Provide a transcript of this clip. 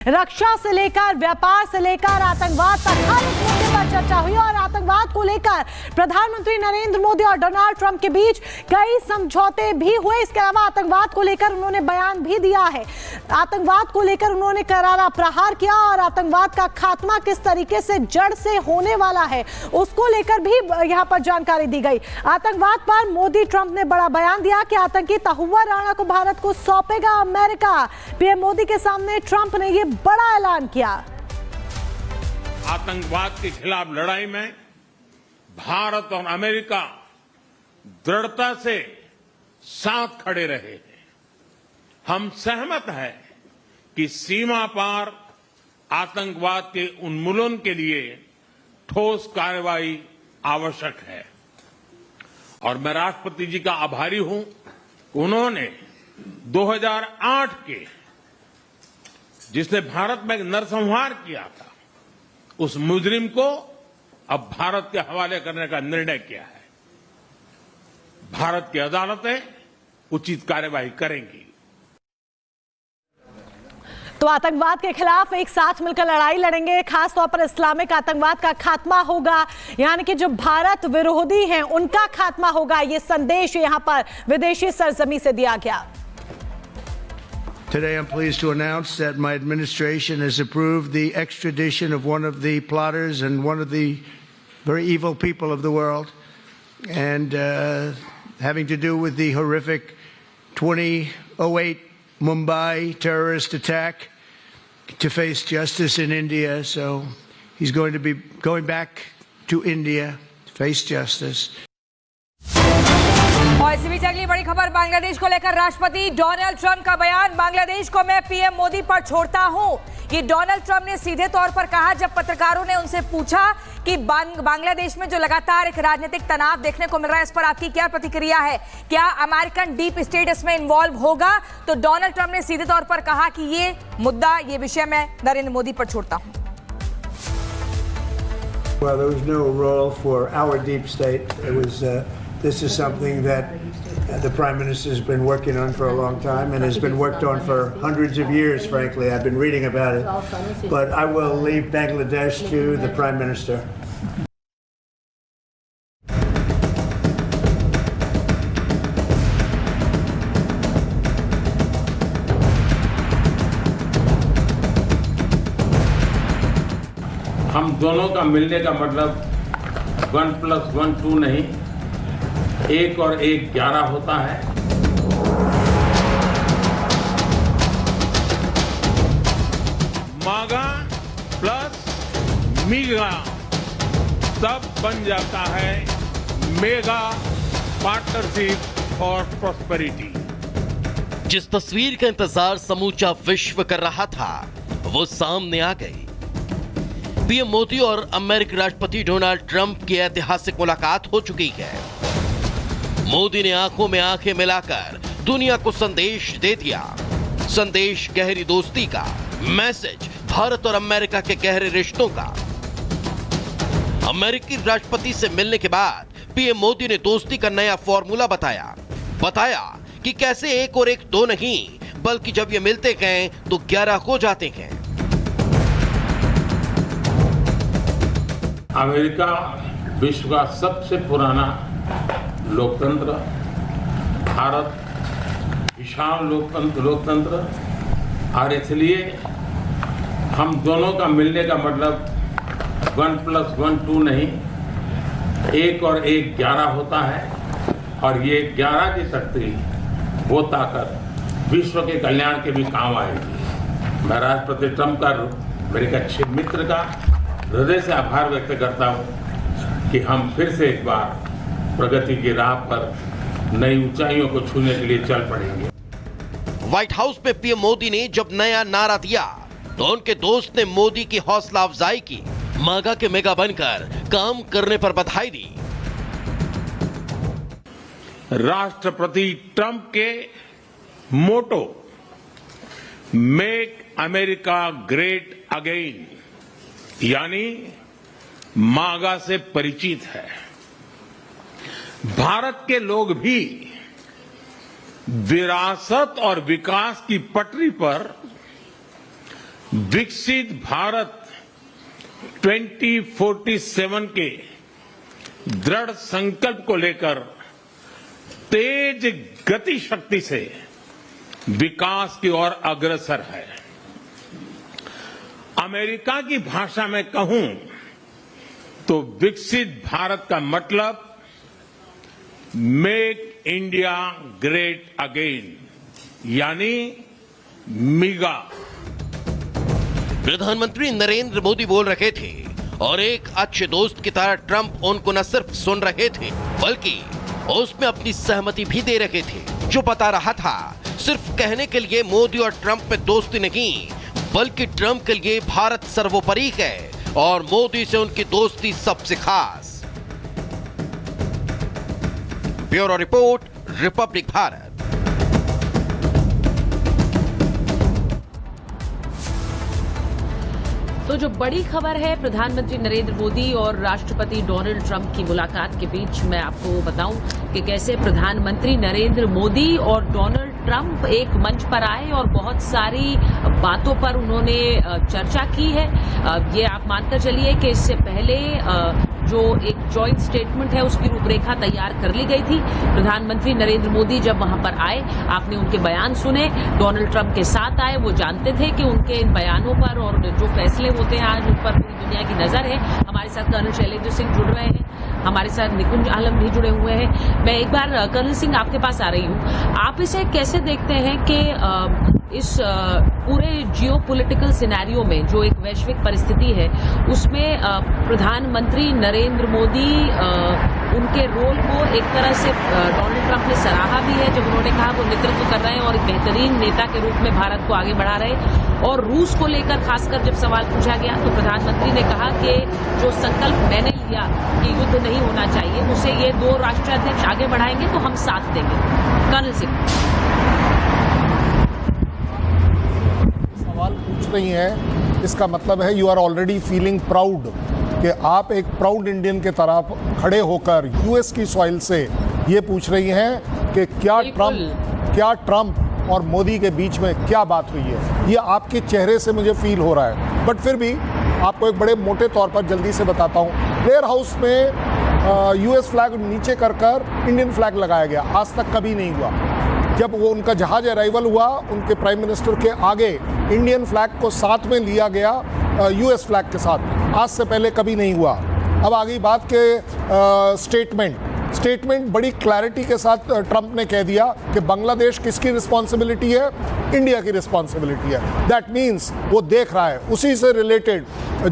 रक्षा से लेकर व्यापार से लेकर आतंकवाद तक हर एक मुद्दे पर चर्चा हुई और आतंकवाद को लेकर प्रधानमंत्री नरेंद्र मोदी और डोनाल्ड ट्रंप के बीच कई समझौते भी हुए। इसके अलावा आतंकवाद को लेकर उन्होंने बयान भी दिया है। आतंकवाद को लेकर उन्होंने करारा प्रहार किया और आतंकवाद का खात्मा किस तरीके से जड़ से होने वाला है उसको लेकर भी यहाँ पर जानकारी दी गई। आतंकवाद पर मोदी ट्रंप ने बड़ा बयान दिया कि आतंकी तहुव्वा राणा को भारत को सौंपेगा अमेरिका। पीएम मोदी के सामने ट्रंप ने ये बड़ा ऐलान किया। आतंकवाद के खिलाफ लड़ाई में भारत और अमेरिका दृढ़ता से साथ खड़े रहे हैं। हम सहमत हैं कि सीमा पार आतंकवाद के उन्मूलन के लिए ठोस कार्रवाई आवश्यक है और मैं राष्ट्रपति जी का आभारी हूं। उन्होंने 2008 के जिसने भारत में नरसंहार किया था उस मुजरिम को अब भारत के हवाले करने का निर्णय किया है। भारत की अदालतें उचित कार्रवाई करेंगी। तो आतंकवाद के खिलाफ एक साथ मिलकर लड़ाई लड़ेंगे, खासतौर पर इस्लामिक आतंकवाद का खात्मा होगा, यानी कि जो भारत विरोधी हैं उनका खात्मा होगा। ये संदेश यहां पर विदेशी सरजमी से दिया गया। Today, I'm pleased to announce that my administration has approved the extradition of one of the plotters and one of the very evil people of the world, and having to do with the horrific 2008 Mumbai terrorist attack, to face justice in India. So he's going to be going back to India to face justice. और इसी बीच अगली बड़ी खबर बांग्लादेश को लेकर राष्ट्रपति Donald Trump का बयान। बांग्लादेश को मैं पीएम मोदी पर छोड़ता हूं, ये डोनाल्ड ट्रंप ने सीधे तौर पर कहा जब पत्रकारों ने उनसे पूछा कि बांग्लादेश में जो लगातार एक राजनीतिक तनाव देखने को मिल रहा है इस पर आपकी क्या प्रतिक्रिया है, क्या अमेरिकन डीप स्टेट इसमें इन्वॉल्व होगा? तो डोनाल्ड ट्रंप ने सीधे तौर पर कहा कि ये मुद्दा, ये विषय मैं नरेंद्र मोदी पर छोड़ता हूं। Well, there was no role for our deep state. It was this is something that the Prime Minister has been working on for a long time and has been worked on for hundreds of years, frankly. I've been reading about it. But I will leave Bangladesh to the Prime Minister. हम दोनों का मिलने का मतलब 1+1 2 नहीं, 1 और 1 11 होता है। मागा प्लस मीगा तब बन जाता है मेगा पार्टनरशिप फॉर प्रॉस्पेरिटी। जिस तस्वीर का इंतजार समूचा विश्व कर रहा था वो सामने आ गई। पीएम मोदी और अमेरिकी राष्ट्रपति डोनाल्ड ट्रंप की ऐतिहासिक मुलाकात हो चुकी है। मोदी ने आंखों में आंखें मिलाकर दुनिया को संदेश दे दिया। संदेश गहरी दोस्ती का, मैसेज भारत और अमेरिका के गहरे रिश्तों का। अमेरिकी राष्ट्रपति से मिलने के बाद पीएम मोदी ने दोस्ती का नया फॉर्मूला बताया कि कैसे 1 और 1 2 नहीं, बल्कि जब ये मिलते गए तो 11 हो जाते हैं। अमेरिका विश्व का सबसे पुराना लोकतंत्र, भारत विशाल लोकतंत्र और इसलिए हम दोनों का मिलने का मतलब 1+1 2 नहीं, 1 और 1 11 होता है और ये 11 की शक्ति, वो ताकत विश्व के कल्याण के भी काम आएगी। मैं राष्ट्रपति ट्रंप का, मेरे एक अच्छे मित्र का हृदय से आभार व्यक्त करता हूं कि हम फिर से एक बार प्रगति की राह पर नई ऊंचाइयों को छूने के लिए चल पड़ेंगे। व्हाइट हाउस में पीएम मोदी ने जब नया नारा दिया तो उनके दोस्त ने मोदी की हौसला अफजाई की, मागा के मेगा बनकर काम करने पर बधाई दी। राष्ट्रपति ट्रंप के मोटो मेक अमेरिका ग्रेट अगेन यानी मागा से परिचित है। भारत के लोग भी विरासत और विकास की पटरी पर विकसित भारत 2047 के दृढ़ संकल्प को लेकर तेज गति शक्ति से विकास की ओर अग्रसर है। अमेरिका की भाषा में कहूं तो विकसित भारत का मतलब मेक इंडिया ग्रेट अगेन, यानी मिगा। प्रधानमंत्री नरेंद्र मोदी बोल रहे थे और एक अच्छे दोस्त की तरह ट्रंप उनको न सिर्फ सुन रहे थे बल्कि उसमें अपनी सहमति भी दे रहे थे, जो बता रहा था सिर्फ कहने के लिए मोदी और ट्रंप में दोस्ती नहीं बल्कि ट्रंप के लिए भारत सर्वोपरि है और मोदी से उनकी दोस्ती सबसे खास। Bureau report, Republic Bharat. तो जो बड़ी खबर है प्रधानमंत्री नरेंद्र मोदी और राष्ट्रपति डोनाल्ड ट्रंप की मुलाकात के बीच, मैं आपको बताऊं कि कैसे प्रधानमंत्री नरेंद्र मोदी और डोनाल्ड ट्रंप एक मंच पर आए और बहुत सारी बातों पर उन्होंने चर्चा की है। ये आप मानकर चलिए कि इससे पहले जो एक जॉइंट स्टेटमेंट है उसकी रूपरेखा तैयार कर ली गई थी। प्रधानमंत्री नरेंद्र मोदी जब वहां पर आए, आपने उनके बयान सुने, डोनाल्ड ट्रंप के साथ आए, वो जानते थे कि उनके इन बयानों पर और जो फैसले होते हैं आज उन पर पूरी दुनिया की नजर है। हमारे साथ कर्नल शैलेंद्र सिंह जुड़ रहे हैं, हमारे साथ निकुंज आलम भी जुड़े हुए हैं। मैं एक बार कर्नल सिंह आपके पास आ रही हूँ, आप इसे कैसे देखते हैं कि इस पूरे जियोपॉलिटिकल सिनेरियो में जो एक वैश्विक परिस्थिति है उसमें प्रधानमंत्री नरेंद्र मोदी उनके रोल को एक तरह से डोनाल्ड ट्रंप ने सराहा भी है जब उन्होंने कहा वो नेतृत्व कर रहे हैं और एक बेहतरीन नेता के रूप में भारत को आगे बढ़ा रहे हैं। और रूस को लेकर खासकर जब सवाल पूछा गया तो प्रधानमंत्री ने कहा कि जो संकल्प मैंने लिया कि युद्ध नहीं होना चाहिए उसे ये दो राष्ट्राध्यक्ष आगे बढ़ाएंगे तो हम साथ देंगे। कर्नल सिंह सवाल पूछ रही हैं, इसका मतलब है you are already feeling proud कि आप एक प्राउड इंडियन के तरफ खड़े होकर यूएस की सॉइल से ये पूछ रही हैं कि क्या ट्रंप और मोदी के बीच में क्या बात हुई है। ये आपके चेहरे से मुझे फील हो रहा है, बट फिर भी आपको एक बड़े मोटे तौर पर जल्दी से बताता हूँ। प्लेयर हाउस में यूएस फ्लैग नीचे कर इंडियन फ्लैग लगाया गया, आज तक कभी नहीं हुआ। जब वो उनका जहाज अराइवल हुआ उनके प्राइम मिनिस्टर के आगे इंडियन फ्लैग को साथ में लिया गया यूएस फ्लैग के साथ, आज से पहले कभी नहीं हुआ। अब आ गई बात के स्टेटमेंट बड़ी क्लैरिटी के साथ ट्रंप ने कह दिया कि बांग्लादेश किसकी रिस्पॉन्सिबिलिटी है, इंडिया की रिस्पॉन्सिबिलिटी है। दैट मीन्स वो देख रहा है उसी से रिलेटेड जहां